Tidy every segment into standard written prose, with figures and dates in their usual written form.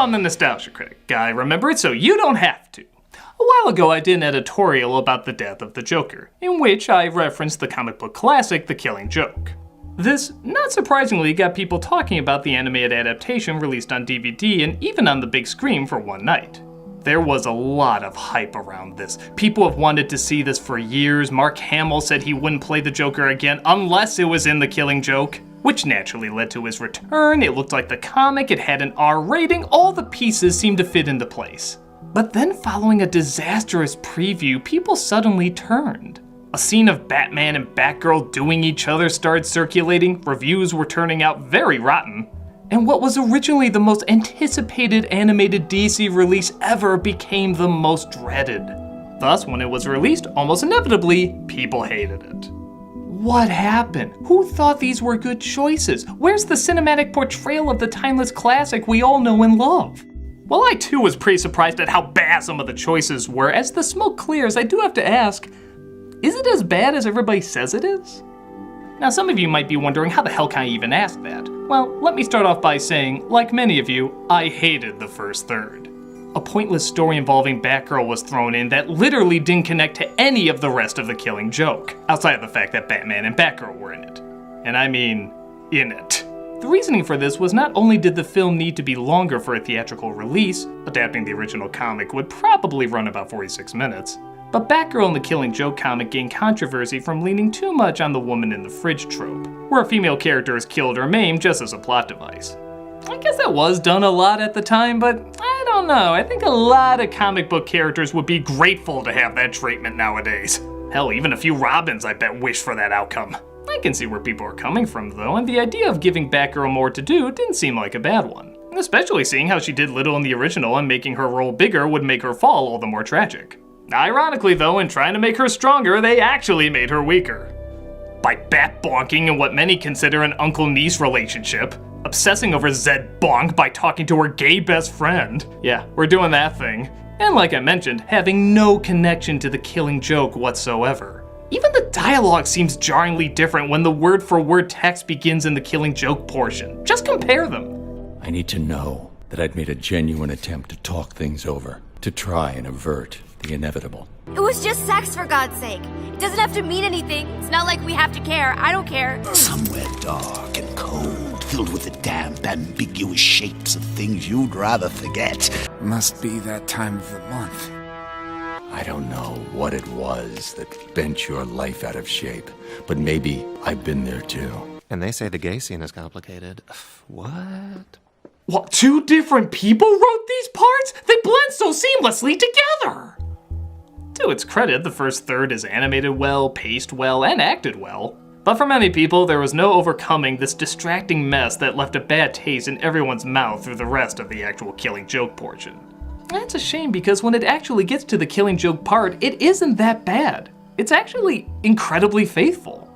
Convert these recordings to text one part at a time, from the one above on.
I'm the Nostalgia Critic guy, remember it, so you don't have to. A while ago I did an editorial about the death of the Joker, in which I referenced the comic book classic The Killing Joke. This, not surprisingly, got people talking about the animated adaptation released on DVD and even on the big screen for one night. There was a lot of hype around this. People have wanted to see this for years. Mark Hamill said he wouldn't play the Joker again unless it was in The Killing Joke, which naturally led to his return. It looked like the comic, it had an R rating, all the pieces seemed to fit into place. But then following a disastrous preview, people suddenly turned. A scene of Batman and Batgirl doing each other started circulating, reviews were turning out very rotten, and what was originally the most anticipated animated DC release ever became the most dreaded. Thus, when it was released, almost inevitably, people hated it. What happened? Who thought these were good choices? Where's the cinematic portrayal of the timeless classic we all know and love? Well, I too was pretty surprised at how bad some of the choices were. As the smoke clears, I do have to ask, is it as bad as everybody says it is? Now, some of you might be wondering, how the hell can I even ask that? Well, let me start off by saying, like many of you, I hated the first third. A pointless story involving Batgirl was thrown in that literally didn't connect to any of the rest of The Killing Joke, outside of the fact that Batman and Batgirl were in it. And I mean, in it. The reasoning for this was not only did the film need to be longer for a theatrical release, adapting the original comic would probably run about 46 minutes, but Batgirl in the Killing Joke comic gained controversy from leaning too much on the woman in the fridge trope, where a female character is killed or maimed just as a plot device. I guess that was done a lot at the time, but I don't know, I think a lot of comic book characters would be grateful to have that treatment nowadays. Hell, even a few Robins I bet wish for that outcome. I can see where people are coming from though, and the idea of giving Batgirl more to do didn't seem like a bad one. Especially seeing how she did little in the original and making her role bigger would make her fall all the more tragic. Ironically though, in trying to make her stronger, they actually made her weaker. By bat-bonking in what many consider an uncle-niece relationship, obsessing over Zed Bonk by talking to her gay best friend. Yeah, we're doing that thing. And like I mentioned, having no connection to the Killing Joke whatsoever. Even the dialogue seems jarringly different when the word-for-word text begins in the Killing Joke portion. Just compare them. I need to know that I'd made a genuine attempt to talk things over, to try and avert the inevitable. It was just sex, for God's sake. It doesn't have to mean anything. It's not like we have to care. I don't care. Somewhere dark and cold, filled with the damp, ambiguous shapes of things you'd rather forget. Must be that time of the month. I don't know what it was that bent your life out of shape, but maybe I've been there too. And they say the gay scene is complicated. What? What, two different people wrote these parts? They blend so seamlessly together! To its credit, the first third is animated well, paced well, and acted well. But for many people, there was no overcoming this distracting mess that left a bad taste in everyone's mouth through the rest of the actual Killing Joke portion. That's a shame because when it actually gets to the Killing Joke part, it isn't that bad. It's actually incredibly faithful.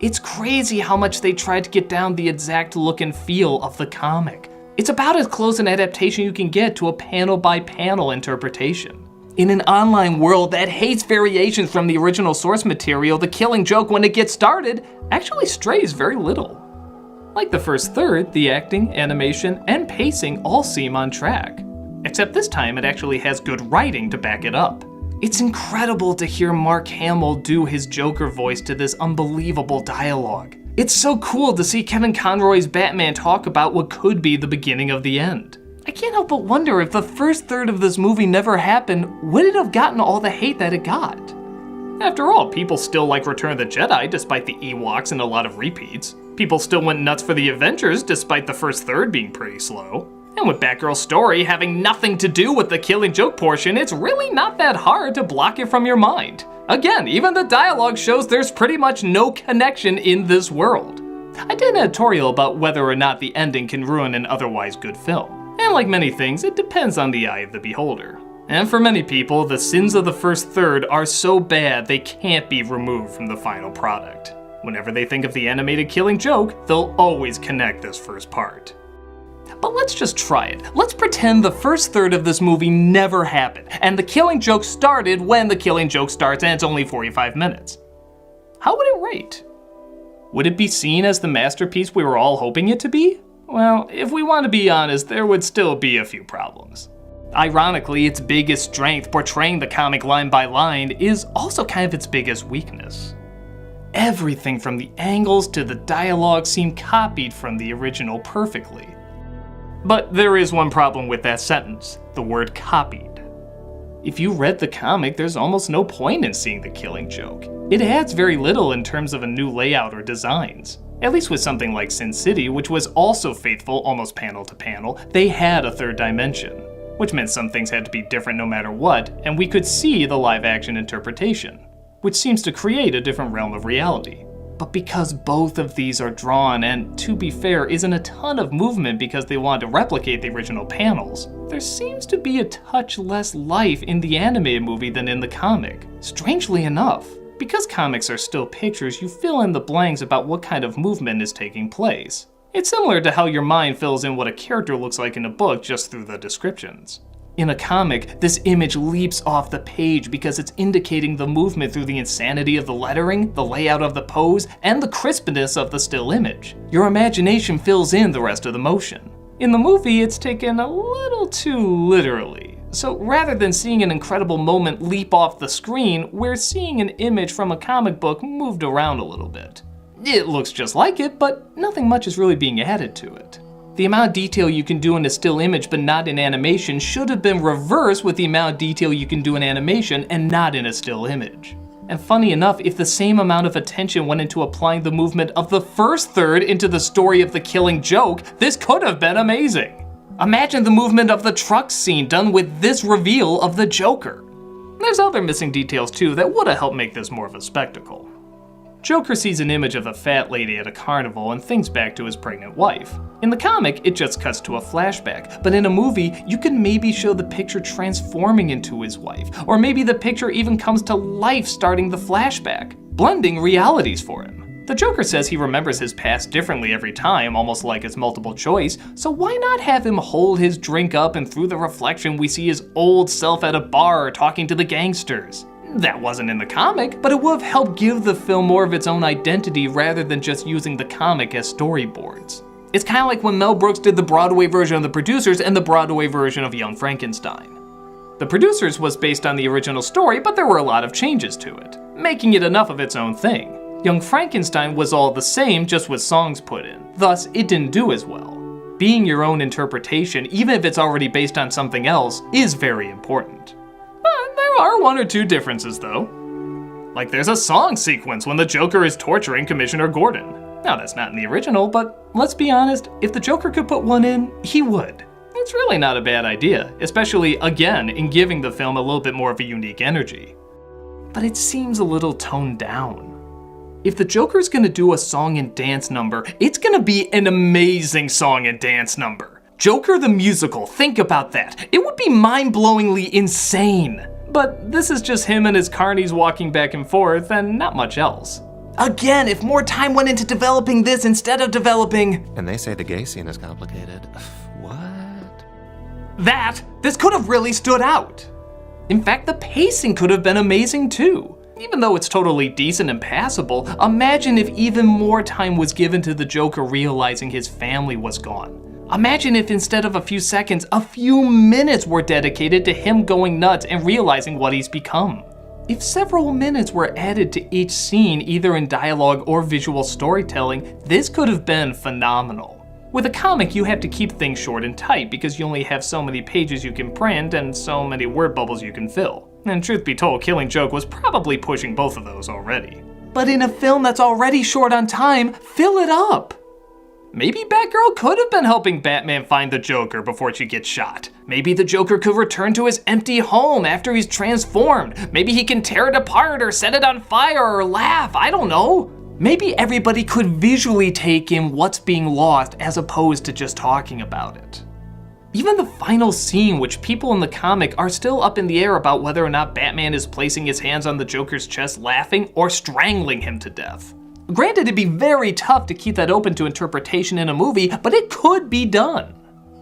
It's crazy how much they tried to get down the exact look and feel of the comic. It's about as close an adaptation you can get to a panel-by-panel interpretation. In an online world that hates variations from the original source material, the Killing Joke, when it gets started, actually strays very little. Like the first third, the acting, animation, and pacing all seem on track. Except this time it actually has good writing to back it up. It's incredible to hear Mark Hamill do his Joker voice to this unbelievable dialogue. It's so cool to see Kevin Conroy's Batman talk about what could be the beginning of the end. I can't help but wonder if the first third of this movie never happened, would it have gotten all the hate that it got? After all, people still like Return of the Jedi despite the Ewoks and a lot of repeats. People still went nuts for the Avengers despite the first third being pretty slow. And with Batgirl's story having nothing to do with the Killing Joke portion, it's really not that hard to block it from your mind. Again, even the dialogue shows there's pretty much no connection in this world. I did an editorial about whether or not the ending can ruin an otherwise good film. And like many things, it depends on the eye of the beholder. And for many people, the sins of the first third are so bad they can't be removed from the final product. Whenever they think of the animated Killing Joke, they'll always connect this first part. But let's just try it. Let's pretend the first third of this movie never happened, and the Killing Joke started when the Killing Joke starts and it's only 45 minutes. How would it rate? Would it be seen as the masterpiece we were all hoping it to be? Well, if we want to be honest, there would still be a few problems. Ironically, its biggest strength, portraying the comic line by line, is also kind of its biggest weakness. Everything from the angles to the dialogue seem copied from the original perfectly. But there is one problem with that sentence, the word copied. If you read the comic, there's almost no point in seeing the Killing Joke. It adds very little in terms of a new layout or designs. At least with something like Sin City, which was also faithful almost panel to panel, they had a third dimension, which meant some things had to be different no matter what, and we could see the live-action interpretation, which seems to create a different realm of reality. But because both of these are drawn, and to be fair, isn't a ton of movement because they wanted to replicate the original panels, there seems to be a touch less life in the animated movie than in the comic. Strangely enough, because comics are still pictures, you fill in the blanks about what kind of movement is taking place. It's similar to how your mind fills in what a character looks like in a book just through the descriptions. In a comic, this image leaps off the page because it's indicating the movement through the insanity of the lettering, the layout of the pose, and the crispness of the still image. Your imagination fills in the rest of the motion. In the movie, it's taken a little too literally. So rather than seeing an incredible moment leap off the screen, we're seeing an image from a comic book moved around a little bit. It looks just like it, but nothing much is really being added to it. The amount of detail you can do in a still image but not in animation should have been reversed with the amount of detail you can do in animation and not in a still image. And funny enough, if the same amount of attention went into applying the movement of the first third into the story of the Killing Joke, this could have been amazing. Imagine the movement of the truck scene done with this reveal of the Joker. There's other missing details too that would have helped make this more of a spectacle. Joker sees an image of a fat lady at a carnival and thinks back to his pregnant wife. In the comic, it just cuts to a flashback, but in a movie, you can maybe show the picture transforming into his wife, or maybe the picture even comes to life starting the flashback, blending realities for him. The Joker says he remembers his past differently every time, almost like it's multiple choice, so why not have him hold his drink up and through the reflection we see his old self at a bar talking to the gangsters? That wasn't in the comic, but it would have helped give the film more of its own identity rather than just using the comic as storyboards. It's kind of like when Mel Brooks did the Broadway version of The Producers and the Broadway version of Young Frankenstein. The Producers was based on the original story, but there were a lot of changes to it, making it enough of its own thing. Young Frankenstein was all the same, just with songs put in, thus it didn't do as well. Being your own interpretation, even if it's already based on something else, is very important. There are one or two differences though. Like there's a song sequence when the Joker is torturing Commissioner Gordon. Now that's not in the original, but let's be honest, if the Joker could put one in, he would. It's really not a bad idea, especially again in giving the film a little bit more of a unique energy. But it seems a little toned down. If the Joker's gonna do a song and dance number, it's gonna be an amazing song and dance number. Joker the musical, think about that. It would be mind-blowingly insane. But this is just him and his carnies walking back and forth and not much else. Again, if more time went into developing this instead of developing... And they say the gay scene is complicated. What? This could have really stood out. In fact, the pacing could have been amazing too. Even though it's totally decent and passable, imagine if even more time was given to the Joker realizing his family was gone. Imagine if instead of a few seconds, a few minutes were dedicated to him going nuts and realizing what he's become. If several minutes were added to each scene, either in dialogue or visual storytelling, this could have been phenomenal. With a comic, you have to keep things short and tight because you only have so many pages you can print and so many word bubbles you can fill. And truth be told, Killing Joke was probably pushing both of those already. But in a film that's already short on time, fill it up. Maybe Batgirl could have been helping Batman find the Joker before she gets shot. Maybe the Joker could return to his empty home after he's transformed. Maybe he can tear it apart or set it on fire or laugh, I don't know. Maybe everybody could visually take in what's being lost as opposed to just talking about it. Even the final scene, which people in the comic are still up in the air about whether or not Batman is placing his hands on the Joker's chest laughing or strangling him to death. Granted, it'd be very tough to keep that open to interpretation in a movie, but it could be done.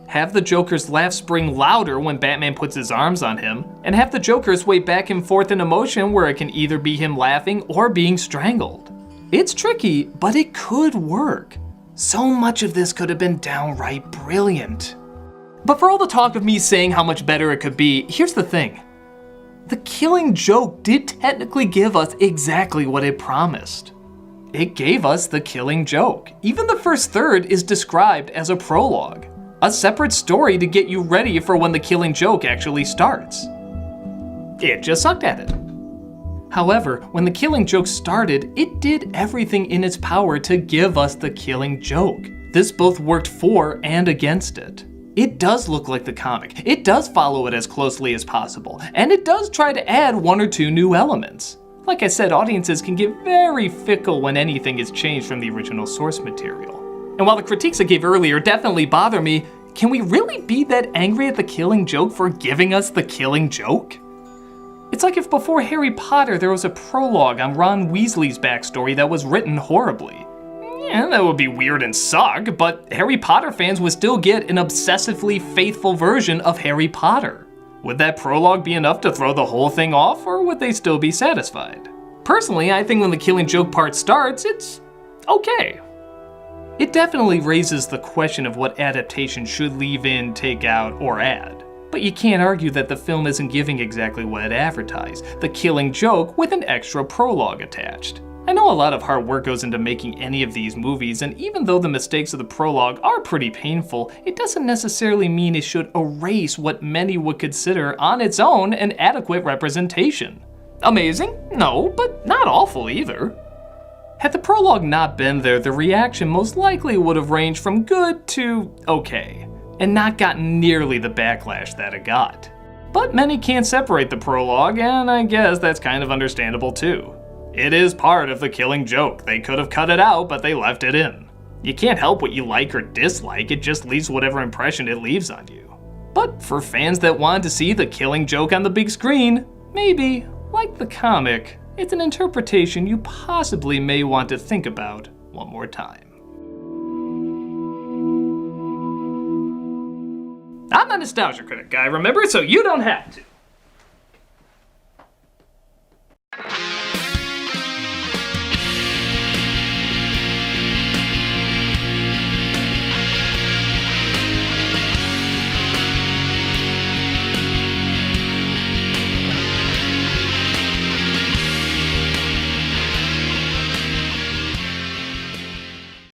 Have the Joker's laugh spring louder when Batman puts his arms on him, and have the Joker sway back and forth in emotion where it can either be him laughing or being strangled. It's tricky, but it could work. So much of this could have been downright brilliant. But for all the talk of me saying how much better it could be, here's the thing. The Killing Joke did technically give us exactly what it promised. It gave us the Killing Joke. Even the first third is described as a prologue, a separate story to get you ready for when the Killing Joke actually starts. It just sucked at it. However, when the Killing Joke started, it did everything in its power to give us the Killing Joke. This both worked for and against it. It does look like the comic, it does follow it as closely as possible, and it does try to add one or two new elements. Like I said, audiences can get very fickle when anything is changed from the original source material. And while the critiques I gave earlier definitely bother me, can we really be that angry at the Killing Joke for giving us the Killing Joke? It's like if before Harry Potter there was a prologue on Ron Weasley's backstory that was written horribly. Yeah, that would be weird and suck, but Harry Potter fans would still get an obsessively faithful version of Harry Potter. Would that prologue be enough to throw the whole thing off, or would they still be satisfied? Personally, I think when the Killing Joke part starts, it's okay. It definitely raises the question of what adaptation should leave in, take out, or add. But you can't argue that the film isn't giving exactly what it advertised, the Killing Joke with an extra prologue attached. I know a lot of hard work goes into making any of these movies, and even though the mistakes of the prologue are pretty painful, it doesn't necessarily mean it should erase what many would consider on its own an adequate representation. Amazing? No, but not awful either. Had the prologue not been there, the reaction most likely would have ranged from good to okay, and not gotten nearly the backlash that it got. But many can't separate the prologue, and I guess that's kind of understandable too. It is part of the Killing Joke. They could have cut it out, but they left it in. You can't help what you like or dislike, it just leaves whatever impression it leaves on you. But for fans that want to see the Killing Joke on the big screen, maybe, like the comic, it's an interpretation you possibly may want to think about one more time. I'm a nostalgia critic guy, remember, so you don't have to.